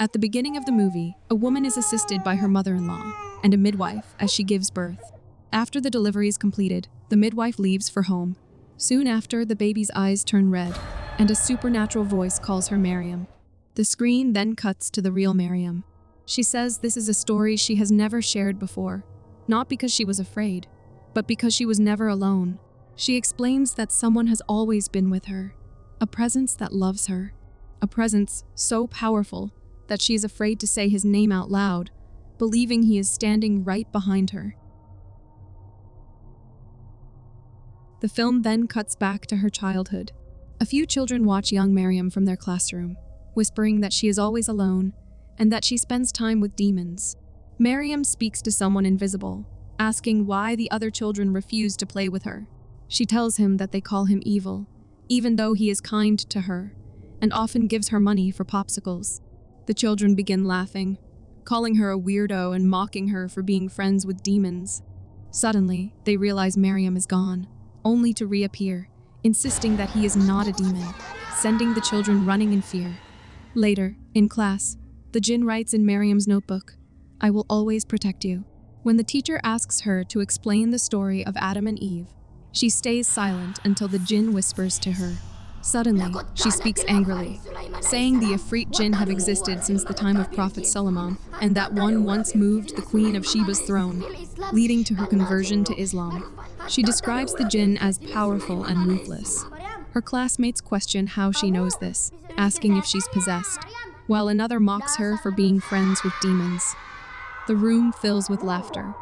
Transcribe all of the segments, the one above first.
At the beginning of the movie, a woman is assisted by her mother-in-law and a midwife as she gives birth. After the delivery is completed, the midwife leaves for home. Soon after, the baby's eyes turn red, and a supernatural voice calls her Maryam. The screen then cuts to the real Maryam. She says this is a story she has never shared before, not because she was afraid, but because she was never alone. She explains that someone has always been with her, a presence that loves her, a presence so powerful that she is afraid to say his name out loud, believing he is standing right behind her. The film then cuts back to her childhood. A few children watch young Maryam from their classroom, whispering that she is always alone and that she spends time with demons. Maryam speaks to someone invisible, asking why the other children refuse to play with her. She tells him that they call him evil, even though he is kind to her, and often gives her money for popsicles. The children begin laughing, calling her a weirdo and mocking her for being friends with demons. Suddenly, they realize Maryam is gone, only to reappear, insisting that he is not a demon, sending the children running in fear. Later, in class, the Jinn writes in Maryam's notebook, "I will always protect you." When the teacher asks her to explain the story of Adam and Eve, she stays silent until the Jinn whispers to her. Suddenly, she speaks angrily, saying the Ifrit Jinn have existed since the time of Prophet Solomon, and that one once moved the Queen of Sheba's throne, leading to her conversion to Islam. She describes the Jinn as powerful and ruthless. Her classmates question how she knows this, asking if she's possessed, while another mocks her for being friends with demons. The room fills with laughter.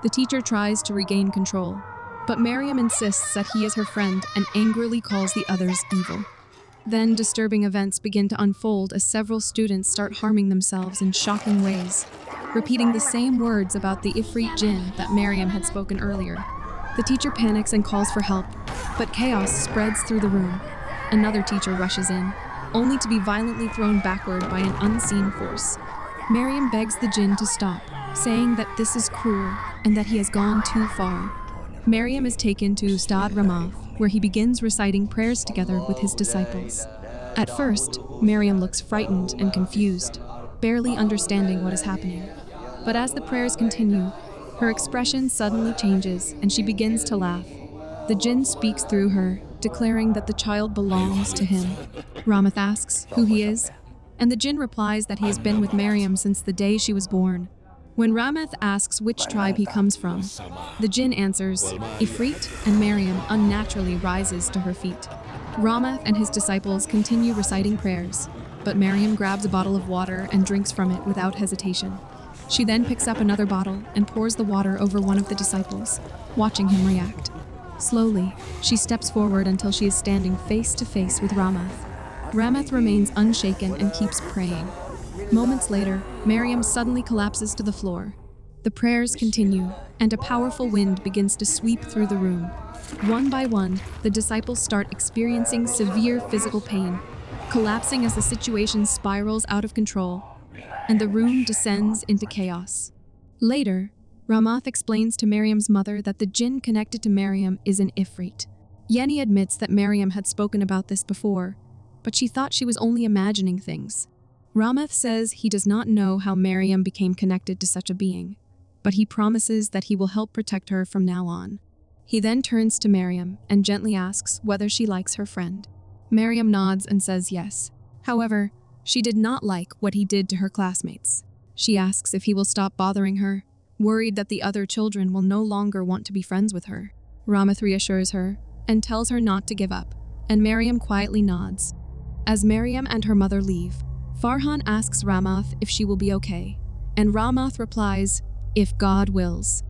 The teacher tries to regain control, but Maryam insists that he is her friend and angrily calls the others evil. Then disturbing events begin to unfold as several students start harming themselves in shocking ways, repeating the same words about the Ifrit Jinn that Maryam had spoken earlier. The teacher panics and calls for help, but chaos spreads through the room. Another teacher rushes in, only to be violently thrown backward by an unseen force. Maryam begs the Jinn to stop, saying that this is cruel and that he has gone too far. Maryam is taken to Ustad Ramath, where he begins reciting prayers together with his disciples. At first, Maryam looks frightened and confused, barely understanding what is happening. But as the prayers continue, her expression suddenly changes and she begins to laugh. The Jinn speaks through her, declaring that the child belongs to him. Ramath asks who he is, and the Jinn replies that he has been with Maryam since the day she was born. When Ramath asks which tribe he comes from, the Jinn answers, Ifrit, and Maryam unnaturally rises to her feet. Ramath and his disciples continue reciting prayers, but Maryam grabs a bottle of water and drinks from it without hesitation. She then picks up another bottle and pours the water over one of the disciples, watching him react. Slowly, she steps forward until she is standing face to face with Ramath. Ramath remains unshaken and keeps praying. Moments later, Maryam suddenly collapses to the floor. The prayers continue, and a powerful wind begins to sweep through the room. One by one, the disciples start experiencing severe physical pain, collapsing as the situation spirals out of control, and the room descends into chaos. Later, Ramath explains to Maryam's mother that the Jinn connected to Maryam is an Ifrit. Yenny admits that Maryam had spoken about this before, but she thought she was only imagining things. Ramath says he does not know how Maryam became connected to such a being, but he promises that he will help protect her from now on. He then turns to Maryam and gently asks whether she likes her friend. Maryam nods and says yes. However, she did not like what he did to her classmates. She asks if he will stop bothering her, worried that the other children will no longer want to be friends with her. Ramath reassures her and tells her not to give up, and Maryam quietly nods. As Maryam and her mother leave, Farhan asks Ramath if she will be okay, and Ramath replies, "If God wills."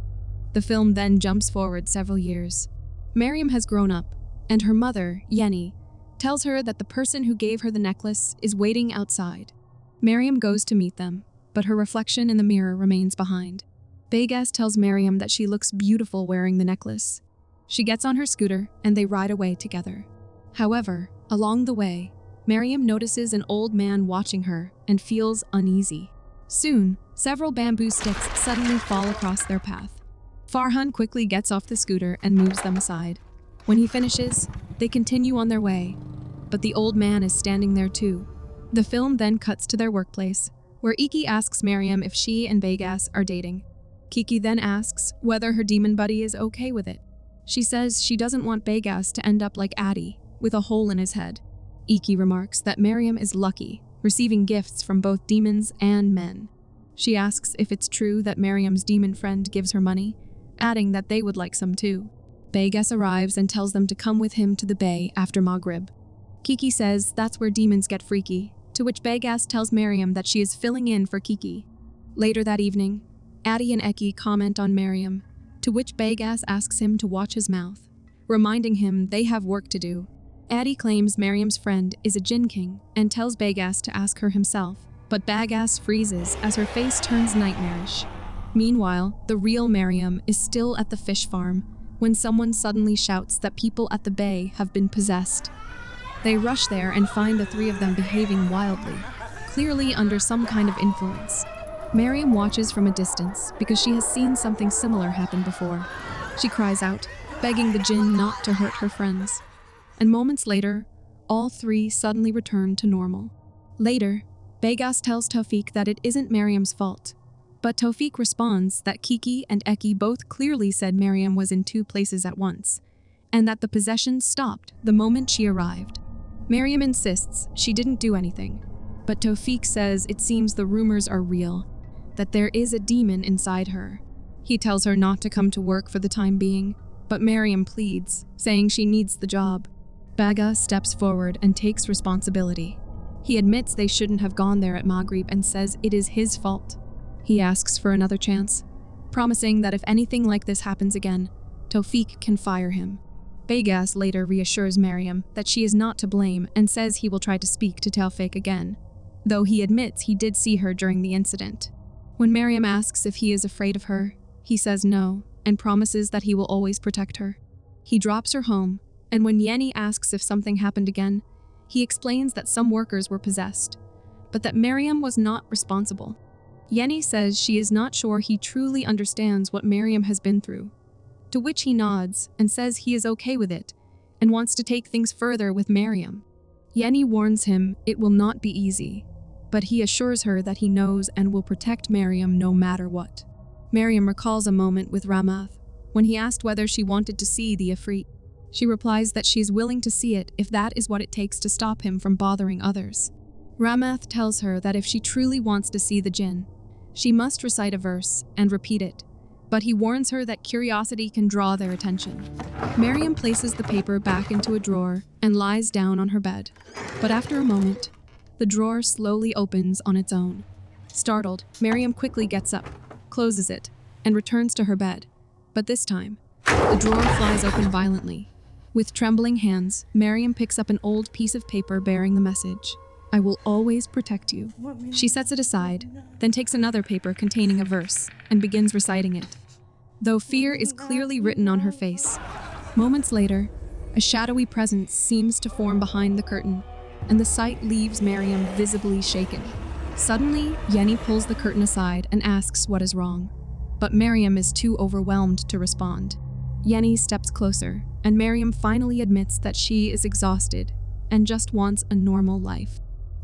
The film then jumps forward several years. Maryam has grown up, and her mother, Yenny, tells her that the person who gave her the necklace is waiting outside. Maryam goes to meet them, but her reflection in the mirror remains behind. Begas tells Maryam that she looks beautiful wearing the necklace. She gets on her scooter, and they ride away together. However, along the way, Maryam notices an old man watching her and feels uneasy. Soon, several bamboo sticks suddenly fall across their path. Farhan quickly gets off the scooter and moves them aside. When he finishes, they continue on their way, but the old man is standing there too. The film then cuts to their workplace, where Iki asks Maryam if she and Begas are dating. Kiki then asks whether her demon buddy is okay with it. She says she doesn't want Begas to end up like Addy, with a hole in his head. Iki remarks that Maryam is lucky, receiving gifts from both demons and men. She asks if it's true that Maryam's demon friend gives her money, adding that they would like some too. Begas arrives and tells them to come with him to the bay after Maghrib. Kiki says that's where demons get freaky, to which Begas tells Maryam that she is filling in for Kiki. Later that evening, Addy and Eki comment on Maryam, to which Begas asks him to watch his mouth, reminding him they have work to do. Addy claims Maryam's friend is a Jinn king and tells Begas to ask her himself, but Begas freezes as her face turns nightmarish. Meanwhile, the real Maryam is still at the fish farm when someone suddenly shouts that people at the bay have been possessed. They rush there and find the three of them behaving wildly, clearly under some kind of influence. Maryam watches from a distance because she has seen something similar happen before. She cries out, begging the Jinn not to hurt her friends. And moments later, all three suddenly return to normal. Later, Begas tells Tawfiq that it isn't Maryam's fault, but Tawfiq responds that Kiki and Eki both clearly said Maryam was in two places at once, and that the possession stopped the moment she arrived. Maryam insists she didn't do anything, but Tawfiq says it seems the rumors are real, that there is a demon inside her. He tells her not to come to work for the time being, but Maryam pleads, saying she needs the job. Begas steps forward and takes responsibility. He admits they shouldn't have gone there at Maghrib and says it is his fault. He asks for another chance, promising that if anything like this happens again, Tawfiq can fire him. Begas later reassures Maryam that she is not to blame and says he will try to speak to Tawfiq again, though he admits he did see her during the incident. When Maryam asks if he is afraid of her, he says no and promises that he will always protect her. He drops her home, and when Yenny asks if something happened again, he explains that some workers were possessed, but that Maryam was not responsible. Yenny says she is not sure he truly understands what Maryam has been through, to which he nods and says he is okay with it and wants to take things further with Maryam. Yenny warns him it will not be easy, but he assures her that he knows and will protect Maryam no matter what. Maryam recalls a moment with Ramath when he asked whether she wanted to see the Ifrit. She replies that she is willing to see it if that is what it takes to stop him from bothering others. Ramath tells her that if she truly wants to see the Jinn, she must recite a verse and repeat it, but he warns her that curiosity can draw their attention. Maryam places the paper back into a drawer and lies down on her bed, but after a moment, the drawer slowly opens on its own. Startled, Maryam quickly gets up, closes it, and returns to her bed, but this time, the drawer flies open violently. With trembling hands, Maryam picks up an old piece of paper bearing the message, "I will always protect you." She sets it aside, then takes another paper containing a verse and begins reciting it, though fear is clearly written on her face. Moments later, a shadowy presence seems to form behind the curtain, and the sight leaves Maryam visibly shaken. Suddenly, Yenny pulls the curtain aside and asks what is wrong, but Maryam is too overwhelmed to respond. Yenny steps closer, and Maryam finally admits that she is exhausted and just wants a normal life.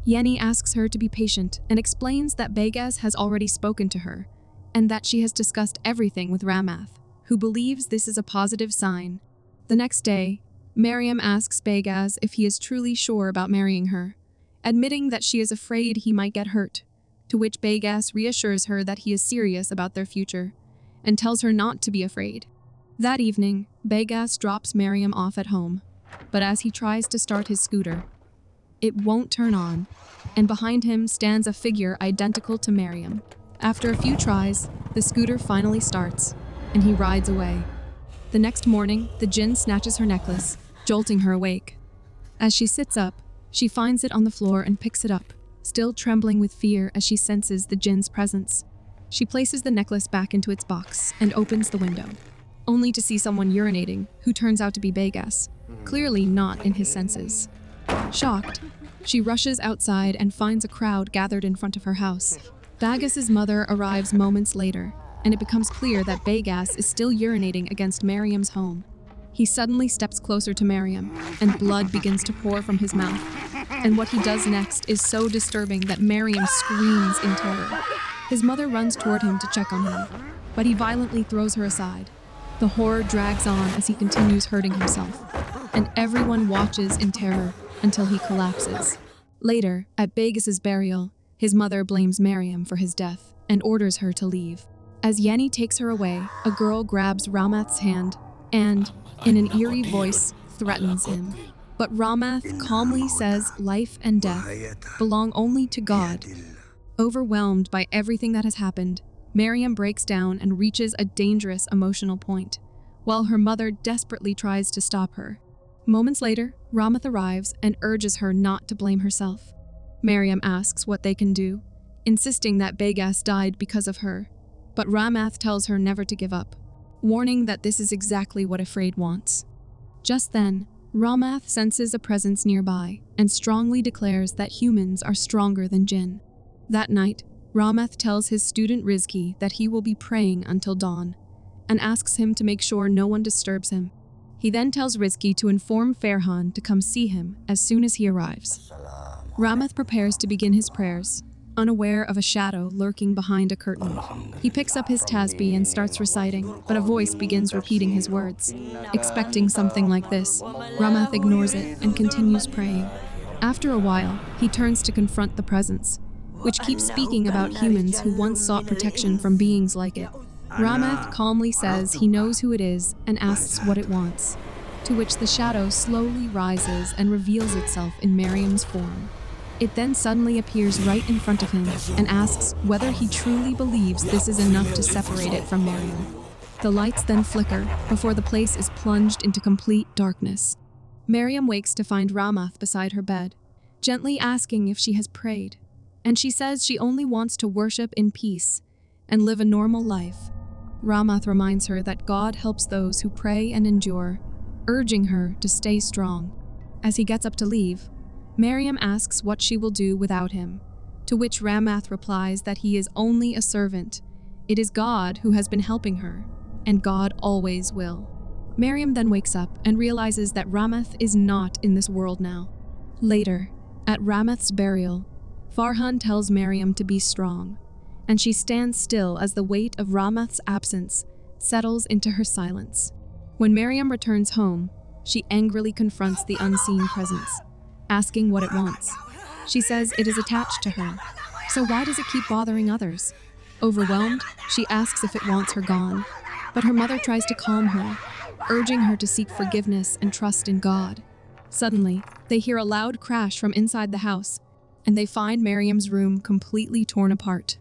Yenny asks her to be patient and explains that Begas has already spoken to her and that she has discussed everything with Ramath, who believes this is a positive sign. The next day, Maryam asks Begas if he is truly sure about marrying her, admitting that she is afraid he might get hurt, to which Begas reassures her that he is serious about their future and tells her not to be afraid. That evening, Begas drops Maryam off at home, but as he tries to start his scooter, it won't turn on, and behind him stands a figure identical to Maryam. After a few tries, the scooter finally starts, and he rides away. The next morning, the Jinn snatches her necklace, jolting her awake. As she sits up, she finds it on the floor and picks it up, still trembling with fear as she senses the Jinn's presence. She places the necklace back into its box and opens the window, only to see someone urinating, who turns out to be Begas, clearly not in his senses. Shocked, she rushes outside and finds a crowd gathered in front of her house. Begas's mother arrives moments later, and it becomes clear that Begas is still urinating against Maryam's home. He suddenly steps closer to Maryam, and blood begins to pour from his mouth. And what he does next is so disturbing that Maryam screams in terror. His mother runs toward him to check on him, but he violently throws her aside. The horror drags on as he continues hurting himself, and everyone watches in terror until he collapses. Later, at Begus's burial, his mother blames Maryam for his death and orders her to leave. As Janji takes her away, a girl grabs Ramath's hand and, in an eerie voice, threatens him. But Ramath calmly says life and death belong only to God. Overwhelmed by everything that has happened, Maryam breaks down and reaches a dangerous emotional point, while her mother desperately tries to stop her. Moments later, Ramath arrives and urges her not to blame herself. Maryam asks what they can do, insisting that Begus died because of her, but Ramath tells her never to give up, warning that this is exactly what Afraid wants. Just then, Ramath senses a presence nearby and strongly declares that humans are stronger than Jinn. That night, Ramath tells his student Rizki that he will be praying until dawn, and asks him to make sure no one disturbs him. He then tells Rizki to inform Farhan to come see him as soon as he arrives. Ramath prepares to begin his prayers, unaware of a shadow lurking behind a curtain. He picks up his tasbih and starts reciting, but a voice begins repeating his words. Expecting something like this, Ramath ignores it and continues praying. After a while, he turns to confront the presence, which keeps speaking about humans who once sought protection from beings like it. Ramath calmly says he knows who it is and asks what it wants, to which the shadow slowly rises and reveals itself in Maryam's form. It then suddenly appears right in front of him and asks whether he truly believes this is enough to separate it from Maryam. The lights then flicker before the place is plunged into complete darkness. Maryam wakes to find Ramath beside her bed, gently asking if she has prayed, and she says she only wants to worship in peace and live a normal life. Ramath reminds her that God helps those who pray and endure, urging her to stay strong. As he gets up to leave, Maryam asks what she will do without him, to which Ramath replies that he is only a servant. It is God who has been helping her, and God always will. Maryam then wakes up and realizes that Ramath is not in this world now. Later, at Ramath's burial, Farhan tells Maryam to be strong, and she stands still as the weight of Ramath's absence settles into her silence. When Maryam returns home, she angrily confronts the unseen presence, asking what it wants. She says it is attached to her, so why does it keep bothering others? Overwhelmed, she asks if it wants her gone, but her mother tries to calm her, urging her to seek forgiveness and trust in God. Suddenly, they hear a loud crash from inside the house, and they find Maryam's room completely torn apart.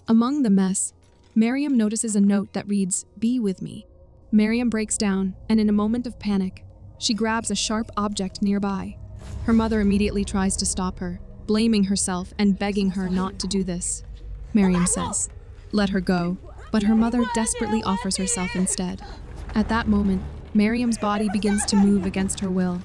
Among the mess, Maryam notices a note that reads, "Be with me." Maryam breaks down, and in a moment of panic, she grabs a sharp object nearby. Her mother immediately tries to stop her, blaming herself and begging her not to do this. Maryam says, "Let her go," but her mother desperately offers herself instead. At that moment, Maryam's body begins to move against her will,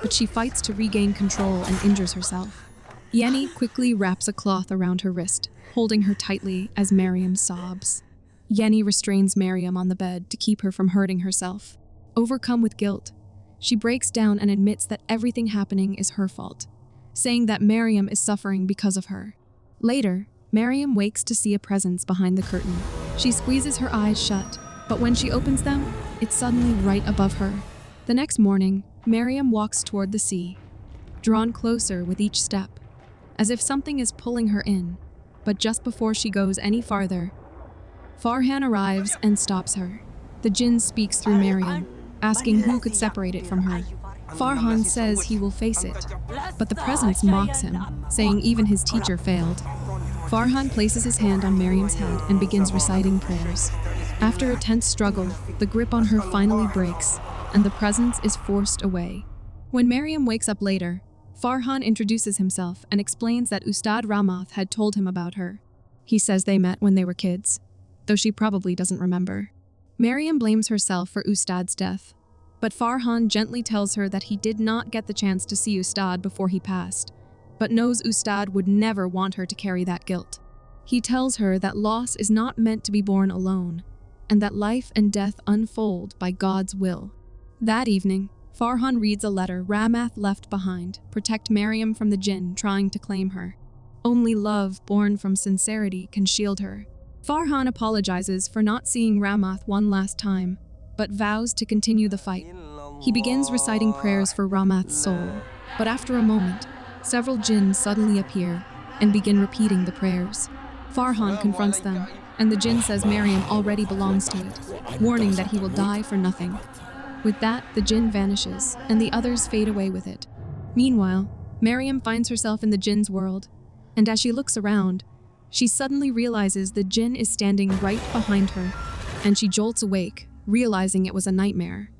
but she fights to regain control and injures herself. Janji quickly wraps a cloth around her wrist, holding her tightly as Maryam sobs. Janji restrains Maryam on the bed to keep her from hurting herself. Overcome with guilt, she breaks down and admits that everything happening is her fault, saying that Maryam is suffering because of her. Later, Maryam wakes to see a presence behind the curtain. She squeezes her eyes shut, but when she opens them, it's suddenly right above her. The next morning, Maryam walks toward the sea, drawn closer with each step, as if something is pulling her in. But just before she goes any farther, Farhan arrives and stops her. The Jinn speaks through Maryam, asking who could separate it from her. Farhan says he will face it, but the presence mocks him, saying even his teacher failed. Farhan places his hand on Maryam's head and begins reciting prayers. After a tense struggle, the grip on her finally breaks, and the presence is forced away. When Maryam wakes up later, Farhan introduces himself and explains that Ustad Ramath had told him about her. He says they met when they were kids, though she probably doesn't remember. Maryam blames herself for Ustad's death, but Farhan gently tells her that he did not get the chance to see Ustad before he passed, but knows Ustad would never want her to carry that guilt. He tells her that loss is not meant to be borne alone, and that life and death unfold by God's will. That evening, Farhan reads a letter Ramath left behind to protect Maryam from the Jinn trying to claim her. Only love born from sincerity can shield her. Farhan apologizes for not seeing Ramath one last time, but vows to continue the fight. He begins reciting prayers for Ramath's soul, but after a moment, several Jinn suddenly appear and begin repeating the prayers. Farhan confronts them, and the Jinn says Maryam already belongs to it, warning that he will die for nothing. With that, the Jinn vanishes, and the others fade away with it. Meanwhile, Maryam finds herself in the Jinn's world, and as she looks around, she suddenly realizes the Jinn is standing right behind her, and she jolts awake, realizing it was a nightmare.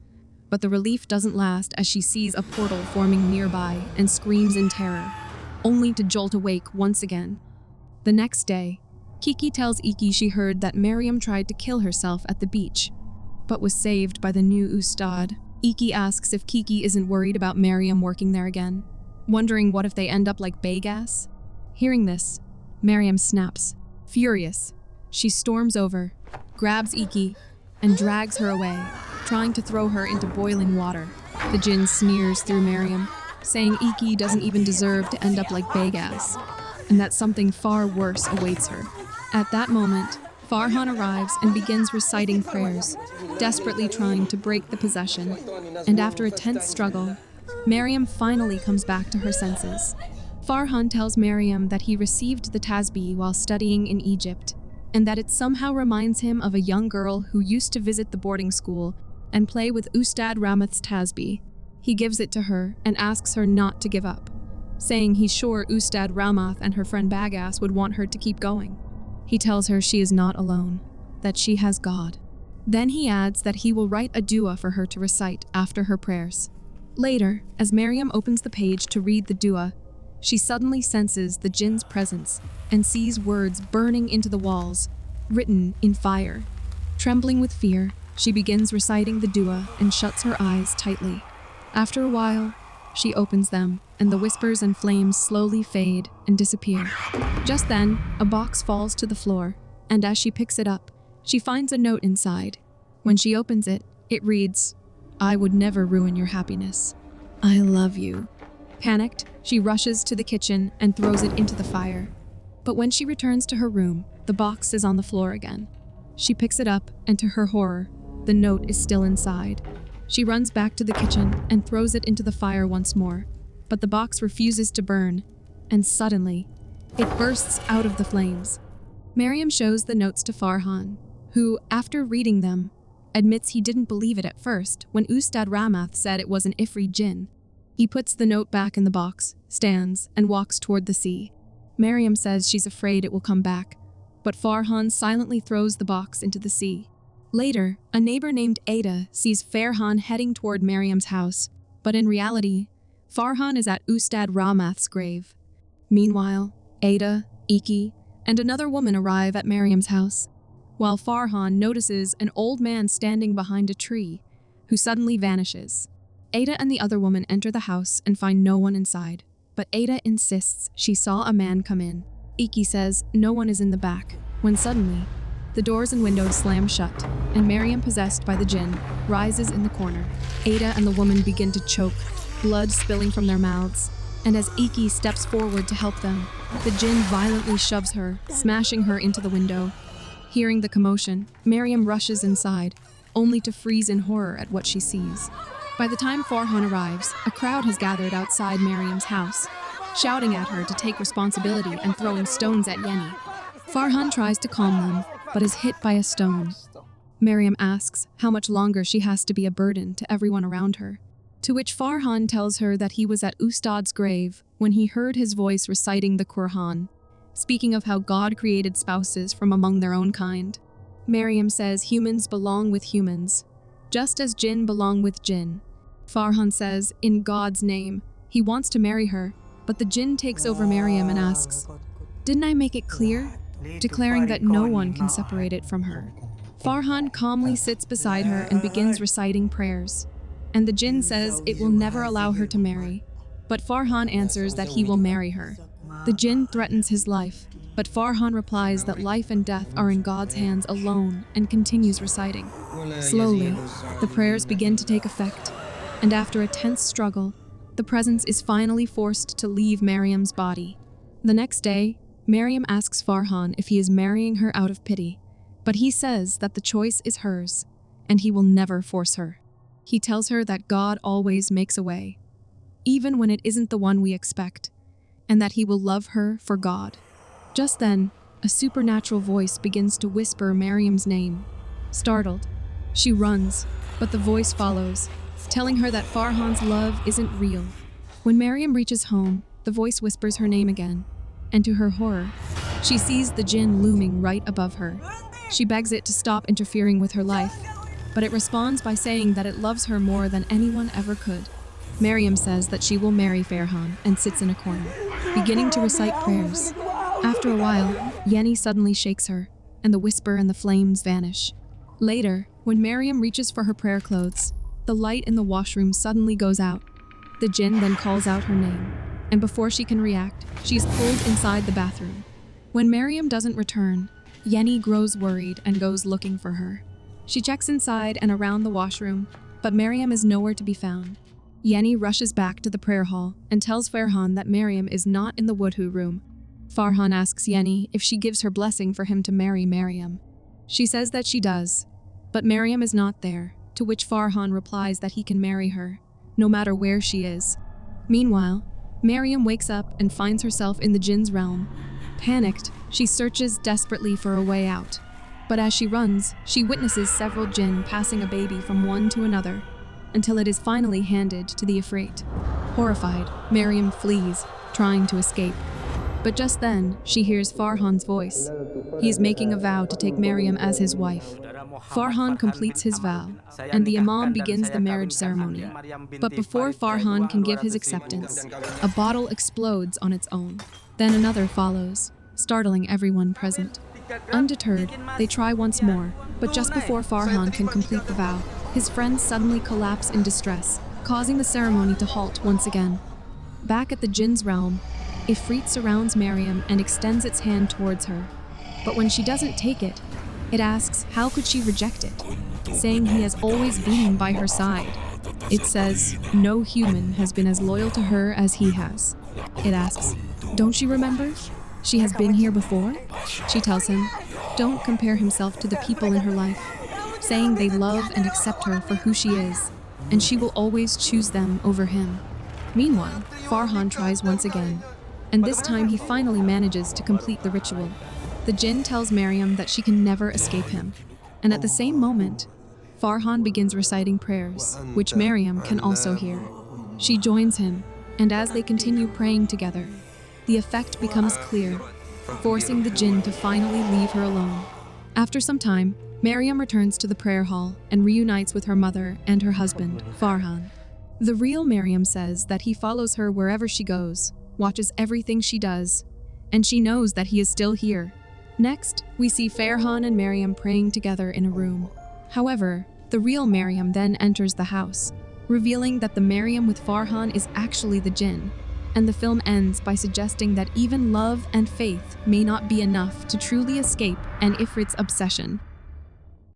But the relief doesn't last as she sees a portal forming nearby and screams in terror, only to jolt awake once again. The next day, Kiki tells Iki she heard that Maryam tried to kill herself at the beach, but was saved by the new Ustad. Iki asks if Kiki isn't worried about Maryam working there again, wondering what if they end up like Begas. Hearing this, Maryam snaps. Furious, she storms over, grabs Iki, and drags her away, trying to throw her into boiling water. The Jinn sneers through Maryam, saying Iki doesn't even deserve to end up like Begas, and that something far worse awaits her. At that moment, Farhan arrives and begins reciting prayers, desperately trying to break the possession, and after a tense struggle, Maryam finally comes back to her senses. Farhan tells Maryam that he received the tasbih while studying in Egypt, and that it somehow reminds him of a young girl who used to visit the boarding school and play with Ustad Ramath's tasbih. He gives it to her and asks her not to give up, saying he's sure Ustad Ramath and her friend Bagas would want her to keep going. He tells her she is not alone, that she has God. Then he adds that he will write a dua for her to recite after her prayers. Later, as Maryam opens the page to read the dua, she suddenly senses the Jinn's presence and sees words burning into the walls, written in fire. Trembling with fear, she begins reciting the dua and shuts her eyes tightly. After a while, she opens them, and the whispers and flames slowly fade and disappear. Just then, a box falls to the floor, and as she picks it up, she finds a note inside. When she opens it, it reads, "I would never ruin your happiness. I love you." Panicked, she rushes to the kitchen and throws it into the fire. But when she returns to her room, the box is on the floor again. She picks it up, and to her horror, the note is still inside. She runs back to the kitchen and throws it into the fire once more, but the box refuses to burn, and suddenly, it bursts out of the flames. Maryam shows the notes to Farhan, who, after reading them, admits he didn't believe it at first when Ustad Ramath said it was an Ifrit Jinn. He puts the note back in the box, stands, and walks toward the sea. Maryam says she's afraid it will come back, but Farhan silently throws the box into the sea. Later, a neighbor named Ada sees Farhan heading toward Maryam's house, but in reality, Farhan is at Ustad Ramath's grave. Meanwhile, Ada, Iki, and another woman arrive at Maryam's house, while Farhan notices an old man standing behind a tree, who suddenly vanishes. Ada and the other woman enter the house and find no one inside, but Ada insists she saw a man come in. Iki says no one is in the back, when suddenly, the doors and windows slam shut, and Maryam, possessed by the Jinn, rises in the corner. Ada and the woman begin to choke, blood spilling from their mouths, and as Iki steps forward to help them, the Jinn violently shoves her, smashing her into the window. Hearing the commotion, Maryam rushes inside, only to freeze in horror at what she sees. By the time Farhan arrives, a crowd has gathered outside Maryam's house, shouting at her to take responsibility and throwing stones at Yenny. Farhan tries to calm them, but is hit by a stone. Maryam asks how much longer she has to be a burden to everyone around her, to which Farhan tells her that he was at Ustad's grave when he heard his voice reciting the Quran, speaking of how God created spouses from among their own kind. Maryam says humans belong with humans, just as Jinn belong with Jinn. Farhan says, in God's name, he wants to marry her, but the Jinn takes over Maryam and asks, "Didn't I make it clear?" declaring that no one can separate it from her. Farhan calmly sits beside her and begins reciting prayers, and the Jinn says it will never allow her to marry, but Farhan answers that he will marry her. The Jinn threatens his life, but Farhan replies that life and death are in God's hands alone and continues reciting. Slowly, the prayers begin to take effect, and after a tense struggle, the presence is finally forced to leave Maryam's body. The next day, Maryam asks Farhan if he is marrying her out of pity, but he says that the choice is hers, and he will never force her. He tells her that God always makes a way, even when it isn't the one we expect, and that he will love her for God. Just then, a supernatural voice begins to whisper Maryam's name. Startled, she runs, but the voice follows, telling her that Farhan's love isn't real. When Maryam reaches home, the voice whispers her name again, and to her horror, she sees the Jinn looming right above her. She begs it to stop interfering with her life, but it responds by saying that it loves her more than anyone ever could. Maryam says that she will marry Farhan and sits in a corner, beginning to recite prayers. After a while, Janji suddenly shakes her, and the whisper and the flames vanish. Later, when Maryam reaches for her prayer clothes, the light in the washroom suddenly goes out. The Jinn then calls out her name, and before she can react, she is pulled inside the bathroom. When Maryam doesn't return, Janji grows worried and goes looking for her. She checks inside and around the washroom, but Maryam is nowhere to be found. Janji rushes back to the prayer hall and tells Farhan that Maryam is not in the wudu room. Farhan asks Janji if she gives her blessing for him to marry Maryam. She says that she does, but Maryam is not there, to which Farhan replies that he can marry her, no matter where she is. Meanwhile, Maryam wakes up and finds herself in the Jinn's realm. Panicked, she searches desperately for a way out. But as she runs, she witnesses several Jinn passing a baby from one to another, until it is finally handed to the Ifrit. Horrified, Maryam flees, trying to escape. But just then, she hears Farhan's voice. He is making a vow to take Maryam as his wife. Farhan completes his vow, and the Imam begins the marriage ceremony. But before Farhan can give his acceptance, a bottle explodes on its own. Then another follows, startling everyone present. Undeterred, they try once more, but just before Farhan can complete the vow, his friends suddenly collapse in distress, causing the ceremony to halt once again. Back at the Jinn's realm, Ifrit surrounds Maryam and extends its hand towards her. But when she doesn't take it, it asks how could she reject it, saying he has always been by her side. It says no human has been as loyal to her as he has. It asks, don't she remember? She has been here before? She tells him, don't compare himself to the people in her life, saying they love and accept her for who she is, and she will always choose them over him. Meanwhile, Farhan tries once again, and this time he finally manages to complete the ritual. The Jinn tells Maryam that she can never escape him, and at the same moment, Farhan begins reciting prayers, which Maryam can also hear. She joins him, and as they continue praying together, the effect becomes clear, forcing the Jinn to finally leave her alone. After some time, Maryam returns to the prayer hall and reunites with her mother and her husband, Farhan. The real Maryam says that he follows her wherever she goes, watches everything she does, and she knows that he is still here. Next, we see Farhan and Maryam praying together in a room. However, the real Maryam then enters the house, revealing that the Maryam with Farhan is actually the Jinn, and the film ends by suggesting that even love and faith may not be enough to truly escape an Ifrit's obsession.